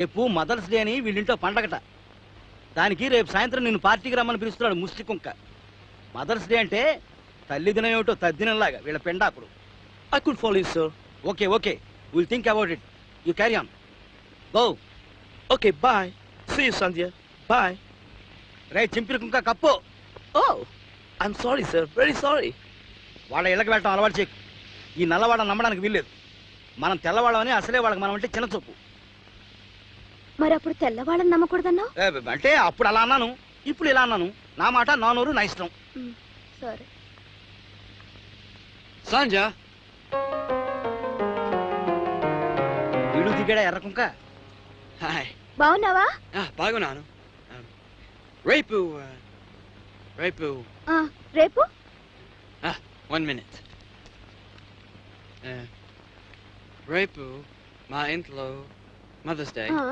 రేపు mothers day అని వీళ్ళింట్లో పండగట. దానికి రేపు సాయంత్రం నిన్ను పార్టీకి రమ్మని పిలుస్తున్నాడు ముష్టి కుంక. మదర్స్ డే అంటే తల్లి దినం ఏమిటో తద్దినంలాగా వీళ్ళ పెండాకుడు. I could follow you, sir. Okay okay, will think about it. You carry on. Go. Okay, bye. See you, Sandhya. Bye. రే చింపిరి కుంక కప్పు. Oh, I'm sorry, sir. Very sorry. వాళ్ళ ఇళ్ళకి వెళ్ళటం అలవాటు చేయకు. ఈ నల్లవాడ నమ్మడానికి వీల్లేదు. మనం తెల్లవాళ్ళమని అసలే వాళ్ళకి మనం అంటే చిన్న చూపు. మరి అప్పుడు తెల్లవాళ్ళని నమ్మకూడదన్నా? అంటే అప్పుడు అలా అన్నాను, ఇప్పుడు ఇలా అన్నాను. నా మాట నా నోరు నా ఇష్టం. సరే. Sandhya. వీడు దిగాడా ఎర్ర కుంక. Hi. బాగున్నావా? బాగున్నాను. రేపు రేపు 1 minute. రేపు మా ఇంట్లో మదర్స్ డే.